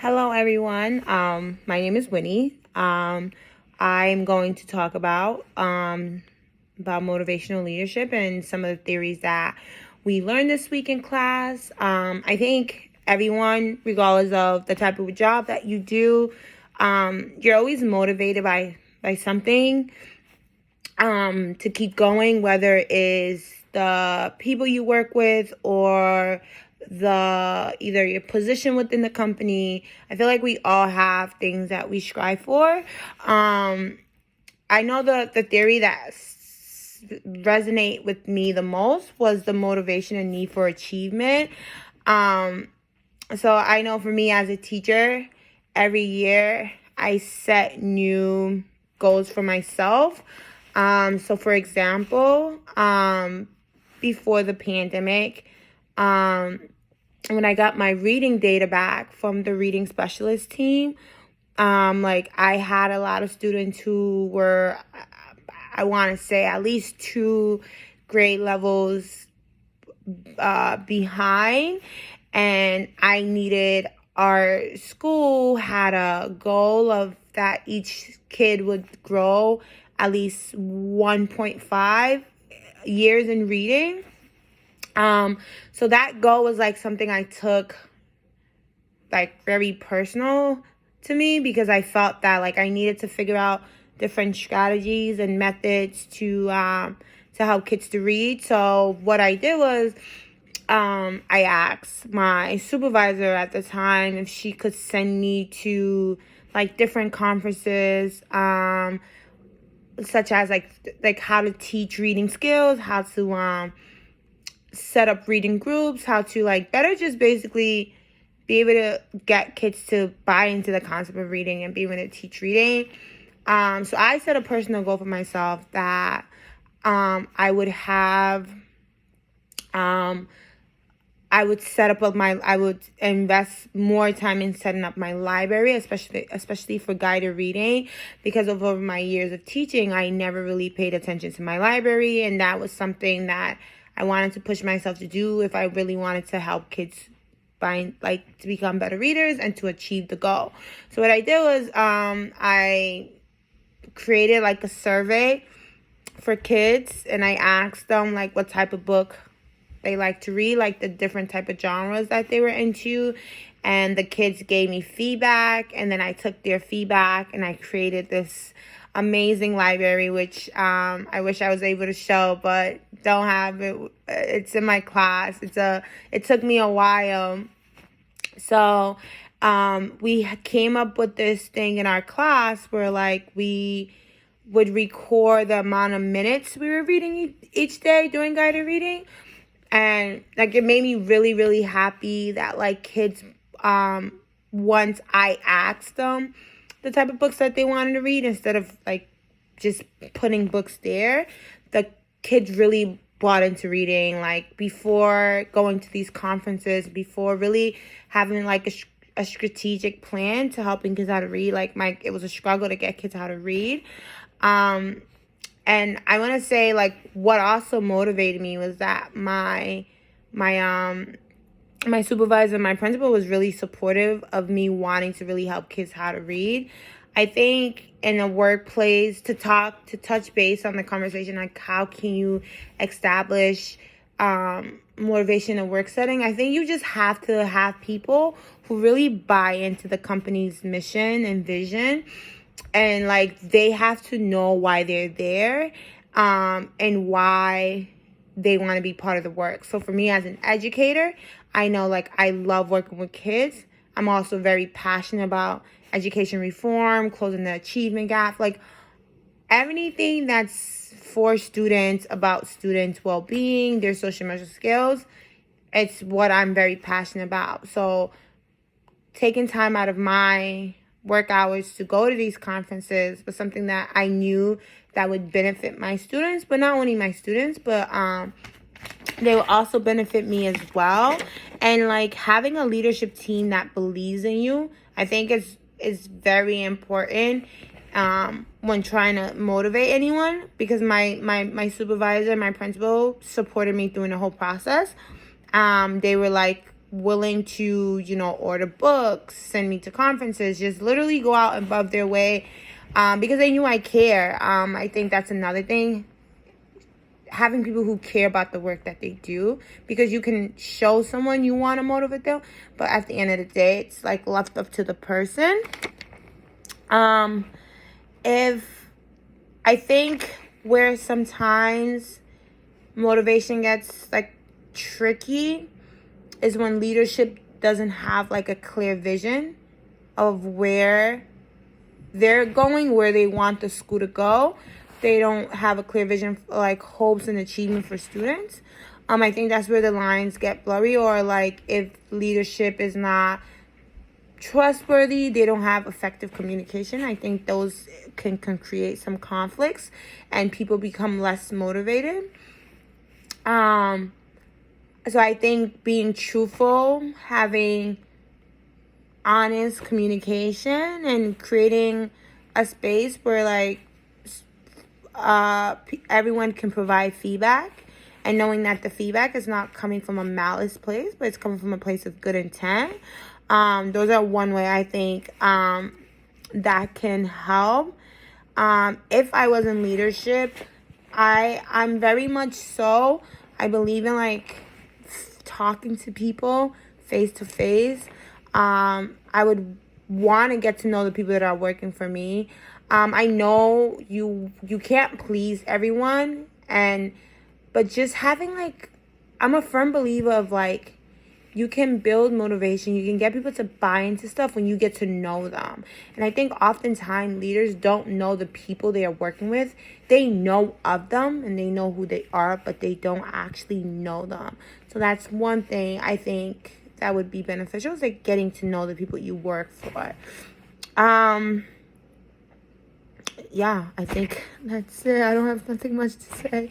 Hello, everyone. My name is Winnie. I'm going to talk about motivational leadership and some of the theories that we learned this week in class. I think everyone, regardless of the type of job that you do, you're always motivated by something to keep going, whether it is the people you work with or either your position within the company. I feel like we all have things that we strive for. I know the theory that resonate with me the most was the motivation and need for achievement. So I know for me as a teacher, every year I set new goals for myself. So for example, before the pandemic, when I got my reading data back from the reading specialist team, I had a lot of students who were, I want to say, at least 2 grade levels behind, and our school had a goal of that each kid would grow at least 1.5 years in reading. So that goal was something I took very personal to me, because I felt that I needed to figure out different strategies and methods to help kids to read. So what I did was I asked my supervisor at the time if she could send me to different conferences, such as how to teach reading skills, how to set up reading groups, how to better just basically be able to get kids to buy into the concept of reading and be able to teach reading. So I set a personal goal for myself that I would invest more time in setting up my library, especially for guided reading, because over my years of teaching, I never really paid attention to my library, and that was something that I wanted to push myself to do if I really wanted to help kids to become better readers and to achieve the goal. So what I did was I created a survey for kids, and I asked them what type of book they like to read, the different type of genres that they were into, and the kids gave me feedback, and then I took their feedback and I created this amazing library, which I wish I was able to show, but don't have it. It's in my class. It took me a while. So we came up with this thing in our class where we would record the amount of minutes we were reading each day doing guided reading. And it made me really, really happy that kids, once I asked them the type of books that they wanted to read, instead of just putting books there, the kids really bought into reading. Before going to these conferences, before really having a strategic plan to helping kids how to read, it was a struggle to get kids how to read. And I want to say what also motivated me was that my supervisor, my principal, was really supportive of me wanting to really help kids how to read. I think in a workplace, to touch base on the conversation, how can you establish motivation in a work setting, I think you just have to have people who really buy into the company's mission and vision. And they have to know why they're there, and why they want to be part of the work. So for me as an educator, I know I love working with kids. I'm also very passionate about education reform, closing the achievement gap, everything that's for students, about students' well-being, their social emotional skills. It's what I'm very passionate about. So taking time out of my work hours to go to these conferences was something that I knew that would benefit my students, but not only my students, but they will also benefit me as well. And having a leadership team that believes in you, I think is very important when trying to motivate anyone, because my supervisor, my principal, supported me during the whole process. They were willing to, order books, send me to conferences, just literally go out above their way, because they knew I care. I think that's another thing. Having people who care about the work that they do, because you can show someone you want to motivate them, but at the end of the day, it's like left up to the person. If I think where sometimes motivation gets like tricky is when leadership doesn't have like a clear vision of where they're going, where they want the school to go. They don't have a clear vision for like hopes and achievement for students. I think that's where the lines get blurry, or like if leadership is not trustworthy, they don't have effective communication. I think those can create some conflicts and people become less motivated. So I think being truthful, having honest communication, and creating a space where like everyone can provide feedback, and knowing that the feedback is not coming from a malice place, but it's coming from a place of good intent. Those are one way I think that can help. If I was in leadership, I'm very much so, I believe in like talking to people face to face. I would want to get to know the people that are working for me. I know you can't please everyone, but just having like, I'm a firm believer of like, you can build motivation. You can get people to buy into stuff when you get to know them. And I think oftentimes leaders don't know the people they are working with. They know of them and they know who they are, but they don't actually know them. So that's one thing I think that would be beneficial, is like getting to know the people you work for. Yeah, I think that's it. I don't have nothing much to say.